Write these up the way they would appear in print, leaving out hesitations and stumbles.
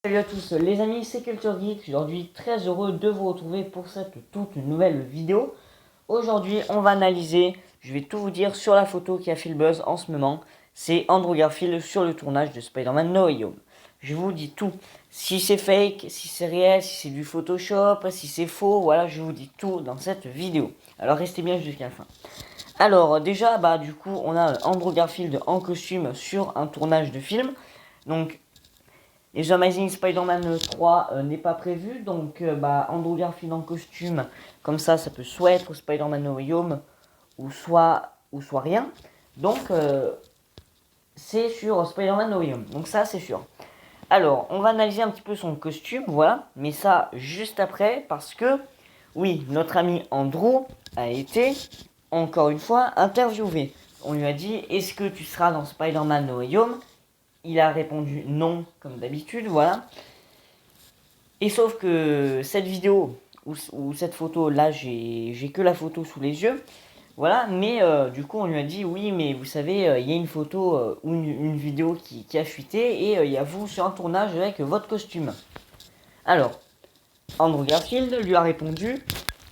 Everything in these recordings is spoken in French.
Salut à tous les amis, c'est Culture Geek. Aujourd'hui très heureux de vous retrouver pour cette toute nouvelle vidéo. Aujourd'hui on va analyser, je vais tout vous dire sur la photo qui a fait le buzz en ce moment. C'est Andrew Garfield sur le tournage de Spider-Man No Way Home. Je vous dis tout, si c'est fake, si c'est réel, si c'est du Photoshop, si c'est faux, voilà, je vous dis tout dans cette vidéo. Alors restez bien jusqu'à la fin. Alors déjà, du coup on a Andrew Garfield en costume sur un tournage de film. Donc les Amazing Spider-Man 3 n'est pas prévu, donc Andrew Garfield en costume, comme ça peut soit être Spider-Man No Way Home, ou soit rien. Donc c'est sur Spider-Man No Way Home, donc ça c'est sûr. Alors, on va analyser un petit peu son costume, voilà, mais ça juste après, parce que, oui, notre ami Andrew a été, encore une fois, interviewé. On lui a dit, est-ce que tu seras dans Spider-Man No Way Home? Il a répondu non, comme d'habitude, voilà. Et sauf que cette vidéo, ou cette photo, là, j'ai que la photo sous les yeux, voilà. Mais du coup, on lui a dit, oui, mais vous savez, il y a une photo ou une vidéo qui a fuité, et il y a vous sur un tournage avec votre costume. Alors, Andrew Garfield lui a répondu,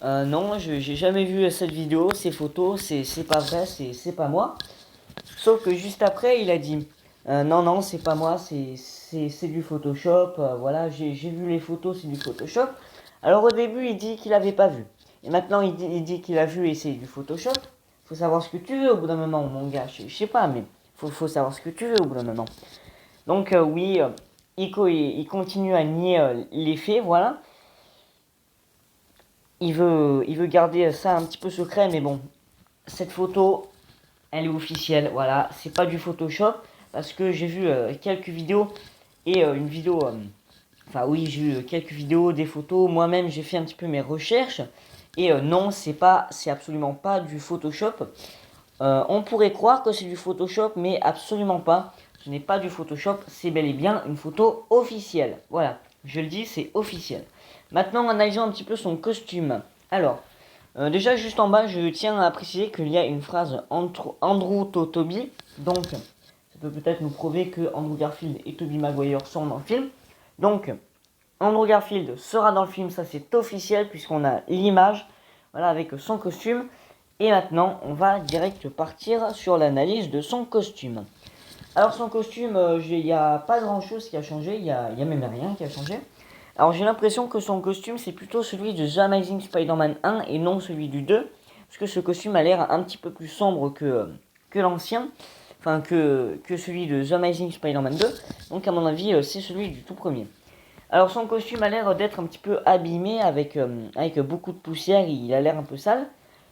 non, j'ai jamais vu cette vidéo, ces photos, c'est pas vrai, c'est pas moi. Sauf que juste après, il a dit non, non, c'est pas moi, c'est du Photoshop. Voilà, j'ai vu les photos, c'est du Photoshop. Alors au début, il dit qu'il avait pas vu. Et maintenant, il dit qu'il a vu et c'est du Photoshop. Faut savoir ce que tu veux au bout d'un moment, mon gars. Je sais pas, mais faut savoir ce que tu veux au bout d'un moment. Donc, oui, il continue à nier les faits, voilà. Il veut garder ça un petit peu secret, mais bon, cette photo, elle est officielle, voilà, c'est pas du Photoshop, parce que j'ai vu quelques vidéos, et une vidéo, enfin oui, j'ai eu quelques vidéos, des photos, moi-même j'ai fait un petit peu mes recherches, et non, c'est absolument pas du Photoshop. On pourrait croire que c'est du Photoshop, mais absolument pas, ce n'est pas du Photoshop, c'est bel et bien une photo officielle, voilà, je le dis, c'est officiel. Maintenant, analysons un petit peu son costume. Alors, déjà, juste en bas, je tiens à préciser qu'il y a une phrase Andrew Toby. Donc, ça peut peut-être nous prouver que Andrew Garfield et Tobey Maguire sont dans le film. Donc, Andrew Garfield sera dans le film, ça c'est officiel, puisqu'on a l'image, voilà, avec son costume. Et maintenant, on va direct partir sur l'analyse de son costume. Alors, son costume, il n'y a pas grand-chose qui a changé, il n'y a même rien qui a changé. Alors j'ai l'impression que son costume c'est plutôt celui de The Amazing Spider-Man 1 et non celui du 2. Parce que ce costume a l'air un petit peu plus sombre que l'ancien. Enfin que celui de The Amazing Spider-Man 2. Donc à mon avis c'est celui du tout premier. Alors son costume a l'air d'être un petit peu abîmé avec beaucoup de poussière. Il a l'air un peu sale.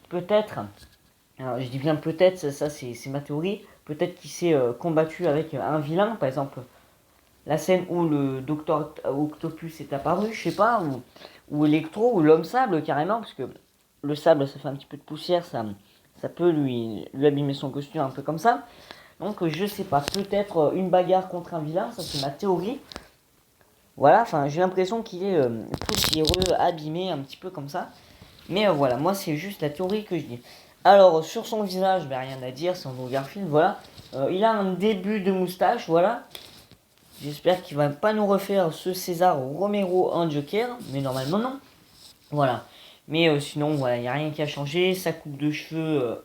Peut-être, alors je dis bien peut-être, ça c'est ma théorie. Peut-être qu'il s'est combattu avec un vilain par exemple la scène où le docteur Octopus est apparu, je sais pas, ou Electro, ou l'homme sable carrément, parce que le sable ça fait un petit peu de poussière, ça peut lui abîmer son costume un peu comme ça. Donc je sais pas, peut-être une bagarre contre un vilain, ça c'est ma théorie. Voilà, enfin j'ai l'impression qu'il est poussiéreux, abîmé, un petit peu comme ça. Mais voilà, moi c'est juste la théorie que je dis. Alors sur son visage, rien à dire, c'est Andrew Garfield, voilà. Il a un début de moustache, voilà. J'espère qu'il va pas nous refaire ce César Romero en Joker, mais normalement non. Voilà. Mais sinon, voilà, il n'y a rien qui a changé. Sa coupe de cheveux,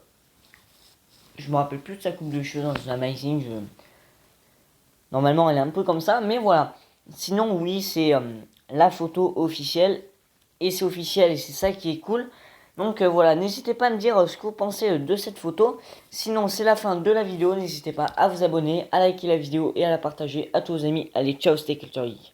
je me rappelle plus de sa coupe de cheveux dans The Amazing. Normalement, elle est un peu comme ça, mais voilà. Sinon, oui, c'est la photo officielle. Et c'est officiel, et c'est ça qui est cool. Donc voilà, n'hésitez pas à me dire ce que vous pensez de cette photo. Sinon, c'est la fin de la vidéo. N'hésitez pas à vous abonner, à liker la vidéo et à la partager à tous vos amis. Allez, ciao, c'était Culture Geek.